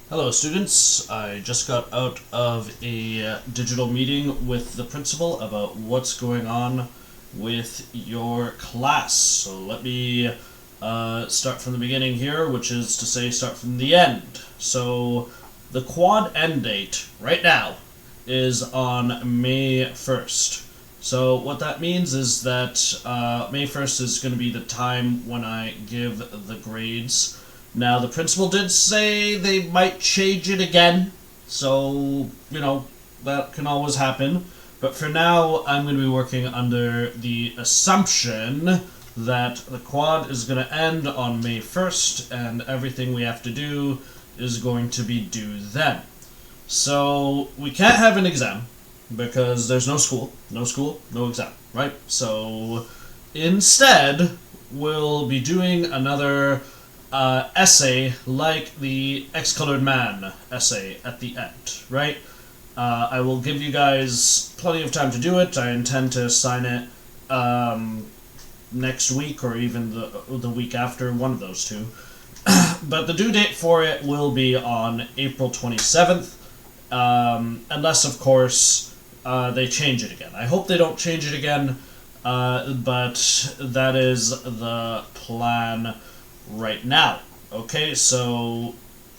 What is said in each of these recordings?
Hello students, I just got out of a digital meeting with the principal about what's going on with your class. So let me start from the beginning here, which is to say start from the end. So the quad end date right now is on May 1st. So what that means is that May 1st is going to be the time when I give the grades. Now, the principal did say they might change it again, so, that can always happen. But for now, I'm going to be working under the assumption that the quad is going to end on May 1st, and everything we have to do is going to be due then. So, we can't have an exam, because there's no school, no exam, right? So, instead, we'll be doing another essay like the X-Colored Man essay at the end, right? I will give you guys plenty of time to do it. I intend to sign it next week or even the week after, one of those two. But the due date for it will be on April 27th, unless, of course, they change it again. I hope they don't change it again, but that is the plan right now. Okay, so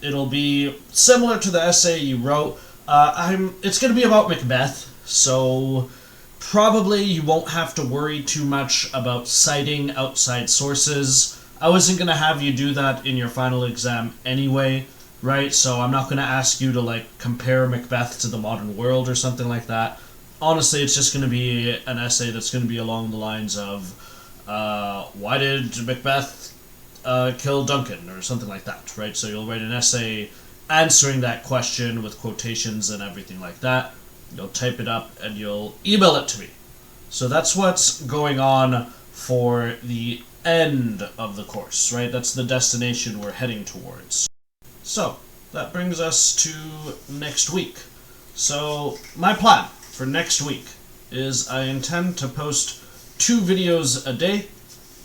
it'll be similar to the essay you wrote. It's going to be about Macbeth, so probably you won't have to worry too much about citing outside sources. I wasn't going to have you do that in your final exam anyway, right? So I'm not going to ask you to compare Macbeth to the modern world or something like that. Honestly, it's just going to be an essay that's going to be along the lines of why did Macbeth kill Duncan, or something like that, right? So you'll write an essay answering that question with quotations and everything like that. You'll type it up and you'll email it to me. So that's what's going on for the end of the course, right? That's the destination we're heading towards. So that brings us to next week. So my plan for next week is I intend to post 2 videos a day.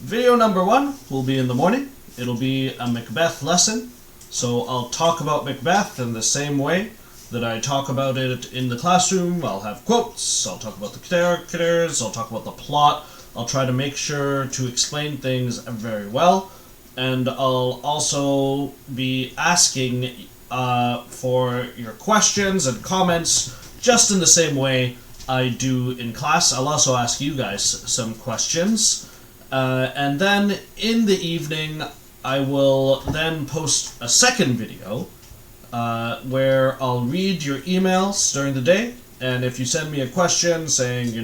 Video number 1 will be in the morning. It'll be a Macbeth lesson. So I'll talk about Macbeth in the same way that I talk about it in the classroom. I'll have quotes, I'll talk about the characters, I'll talk about the plot. I'll try to make sure to explain things very well. And I'll also be asking for your questions and comments just in the same way I do in class. I'll also ask you guys some questions. And then in the evening, I will then post a second video where I'll read your emails during the day. And if you send me a question saying,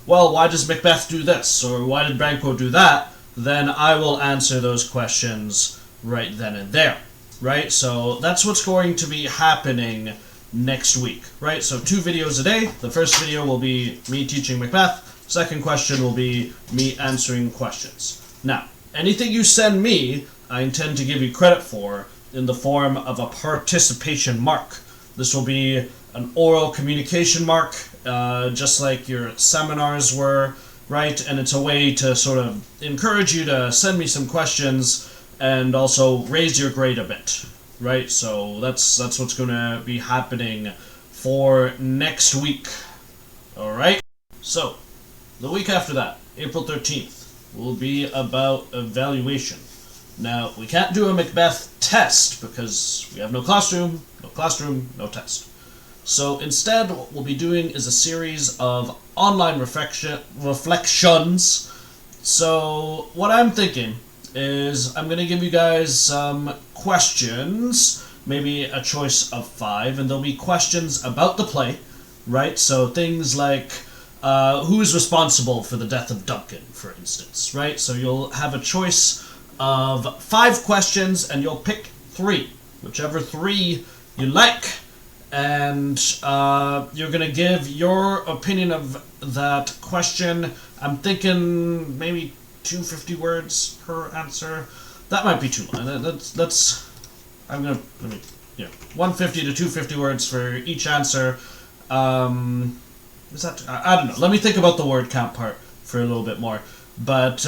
well, why does Macbeth do this? Or why did Branko do that? Then I will answer those questions right then and there, right? So that's what's going to be happening next week, right? So 2 videos a day. The first video will be me teaching Macbeth. Second question will be me answering questions. Now, anything you send me, I intend to give you credit for in the form of a participation mark. This will be an oral communication mark, just like your seminars were, right? And it's a way to sort of encourage you to send me some questions and also raise your grade a bit, right? So that's what's going to be happening for next week, all right? So the week after that, April 13th, will be about evaluation. Now, we can't do a Macbeth test because we have no classroom, no test. So instead, what we'll be doing is a series of online reflections. So what I'm thinking is I'm going to give you guys some questions, maybe a choice of 5, and there'll be questions about the play, right? So things like who is responsible for the death of Duncan, for instance, right? So you'll have a choice of 5 questions, and you'll pick 3, whichever 3 you like, and you're going to give your opinion of that question. I'm thinking maybe 250 words per answer. That might be too long. I'm going to, 150 to 250 words for each answer. Is that, I don't know. Let me think about the word count part for a little bit more. But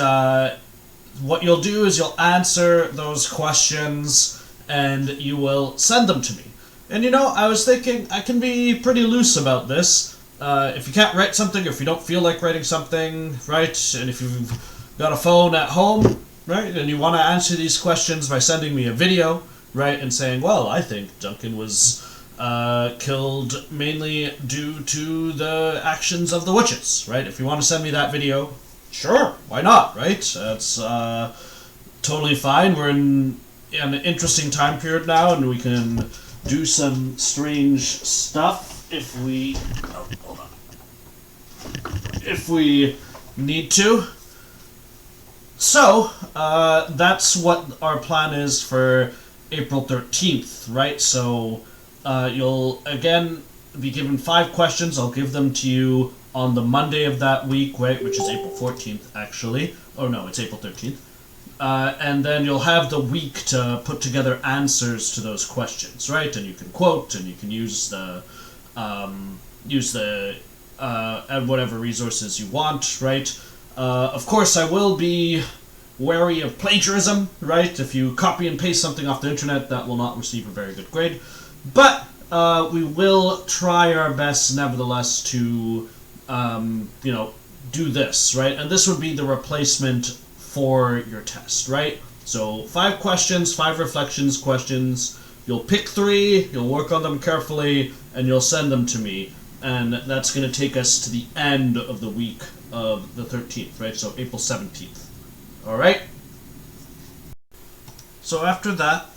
what you'll do is you'll answer those questions and you will send them to me. And you know, I was thinking I can be pretty loose about this. If you can't write something, or if you don't feel like writing something, right, and if you've got a phone at home, right, and you want to answer these questions by sending me a video, right, and saying, well, I think Duncan was killed mainly due to the actions of the witches, right? If you want to send me that video, sure, why not, right? That's totally fine. We're in an interesting time period now, and we can do some strange stuff if we need to. So that's what our plan is for April 13th, right? So you'll again be given 5 questions. I'll give them to you on the Monday of that week, right, which is April 14th, actually. Oh no, it's April 13th. And then you'll have the week to put together answers to those questions, right? And you can quote, and you can use the whatever resources you want, right? Of course, I will be wary of plagiarism, right? If you copy and paste something off the internet, that will not receive a very good grade. But we will try our best, nevertheless, to do this, right? And this would be the replacement for your test, right? So 5 questions, 5 reflections questions. You'll pick 3, you'll work on them carefully, and you'll send them to me. And that's going to take us to the end of the week of the 13th, right? So April 17th. All right? So after that,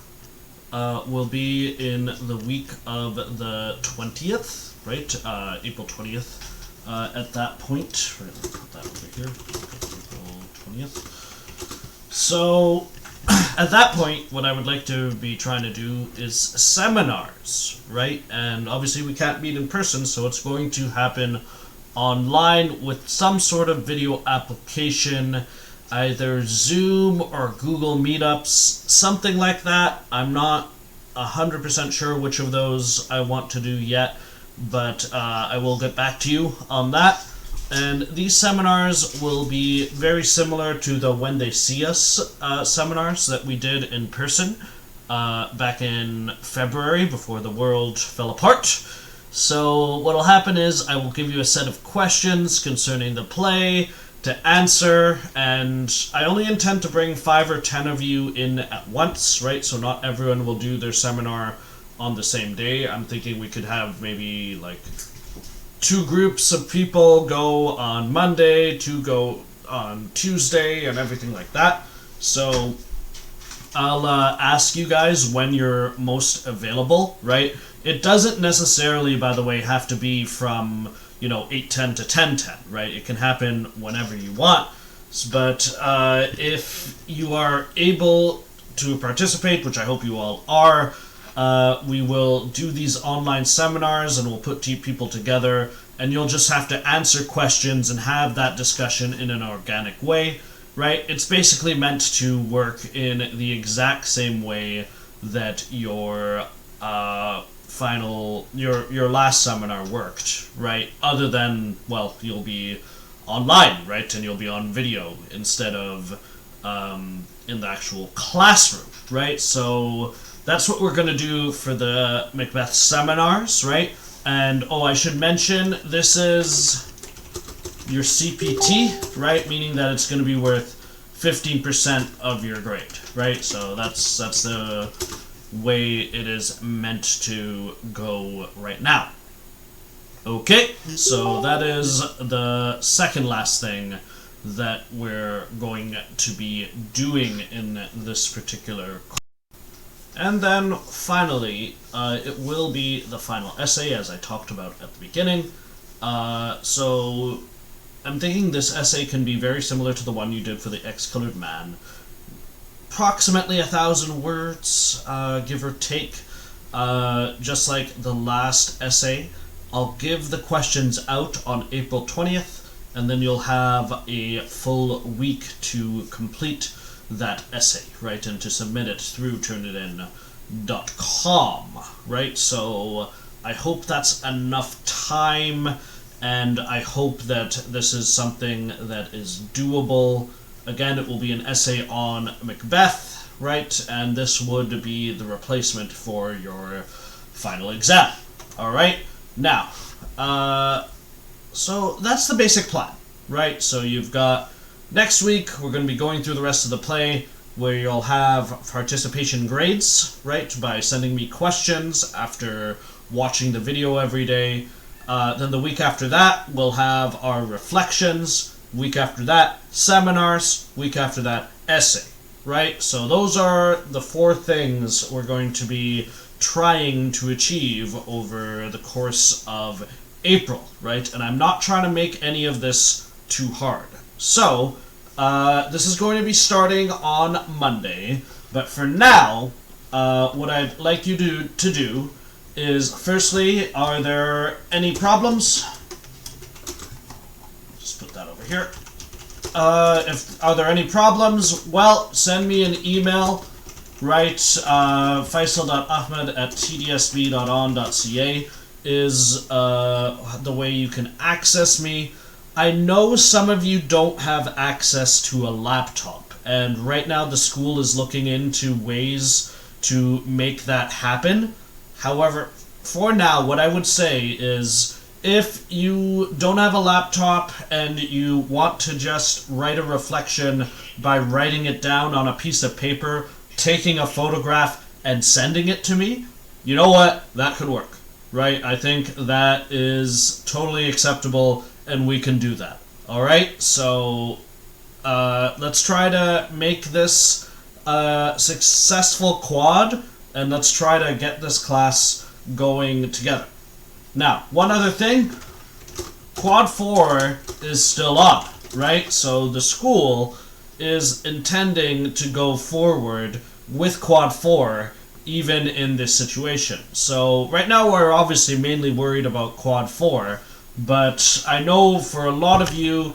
we'll be in the week of the 20th, right? April 20th. At that point, right, let's put that over here. April 20th. So, at that point, what I would like to be trying to do is seminars, right? And obviously we can't meet in person, so it's going to happen online with some sort of video application, either Zoom or Google Meetups, something like that. I'm not 100% sure which of those I want to do yet, but I will get back to you on that. And these seminars will be very similar to the When They See Us seminars that we did in person back in February before the world fell apart. So what will happen is I will give you a set of questions concerning the play to answer, and I only intend to bring 5 or 10 of you in at once, right? So not everyone will do their seminar on the same day. I'm thinking we could have maybe like 2 groups of people go on Monday, 2 go on Tuesday, and everything like that. So I'll ask you guys when you're most available, right? It doesn't necessarily, by the way, have to be from 8:10 to 10:10, right? It can happen whenever you want. But if you are able to participate, which I hope you all are, we will do these online seminars and we'll put people together, and you'll just have to answer questions and have that discussion in an organic way, right? It's basically meant to work in the exact same way that your your last seminar worked, right? Other than, well, you'll be online, right? And you'll be on video instead of in the actual classroom, right? So that's what we're going to do for the Macbeth Seminars, right? And, oh, I should mention, this is your CPT, right? Meaning that it's going to be worth 15% of your grade, right? So that's the way it is meant to go right now. Okay, so that is the second last thing that we're going to be doing in this particular course. And then finally, it will be the final essay, as I talked about at the beginning. So I'm thinking this essay can be very similar to the one you did for the X-Colored Man. Approximately 1,000 words, give or take, just like the last essay. I'll give the questions out on April 20th, and then you'll have a full week to complete that essay, right, and to submit it through Turnitin.com, right? So I hope that's enough time, and I hope that this is something that is doable. Again, it will be an essay on Macbeth, right? And this would be the replacement for your final exam. All right? Now, so that's the basic plan, right? So you've got next week, we're going to be going through the rest of the play, where you'll have participation grades, right, by sending me questions after watching the video every day. Then the week after that, we'll have our reflections. Week after that, seminars. Week after that, essay, right? So those are the 4 things we're going to be trying to achieve over the course of April, right? And I'm not trying to make any of this too hard. So, this is going to be starting on Monday, but for now, what I'd like you to do is, firstly, are there any problems? Just put that over here. Are there any problems? Well, send me an email, right? faisal.ahmed@tdsb.on.ca is the way you can access me. I know some of you don't have access to a laptop, and right now the school is looking into ways to make that happen. However, for now, what I would say is, if you don't have a laptop and you want to just write a reflection by writing it down on a piece of paper, taking a photograph, and sending it to me, you know what? That could work, right? I think that is totally acceptable, and we can do that. All right? So let's try to make this a successful quad, and let's try to get this class going together. Now, one other thing, Quad 4 is still on, right? So the school is intending to go forward with Quad 4 even in this situation. So right now we're obviously mainly worried about Quad 4, but I know for a lot of you,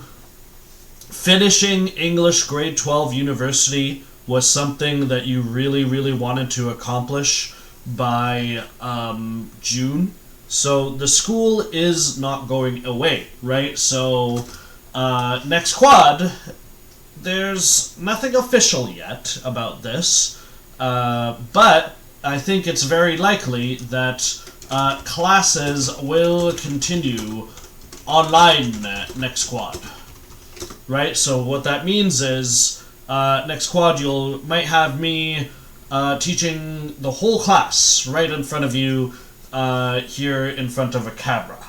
finishing English grade 12 university was something that you really, really wanted to accomplish by June. So the school is not going away, right? So next quad, there's nothing official yet about this, but I think it's very likely that classes will continue online next quad, right? So what that means is next quad you might have me teaching the whole class right in front of you here in front of a camera.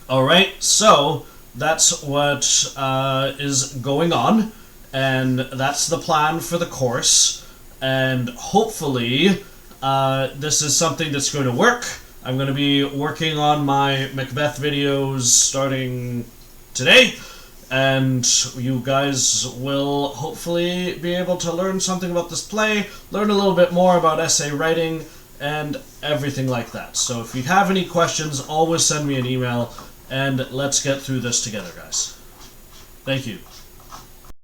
Alright, so that's what is going on, and that's the plan for the course, and hopefully this is something that's going to work. I'm going to be working on my Macbeth videos starting today, and you guys will hopefully be able to learn something about this play, learn a little bit more about essay writing, and everything like that. So if you have any questions, always send me an email, and let's get through this together, guys. Thank you.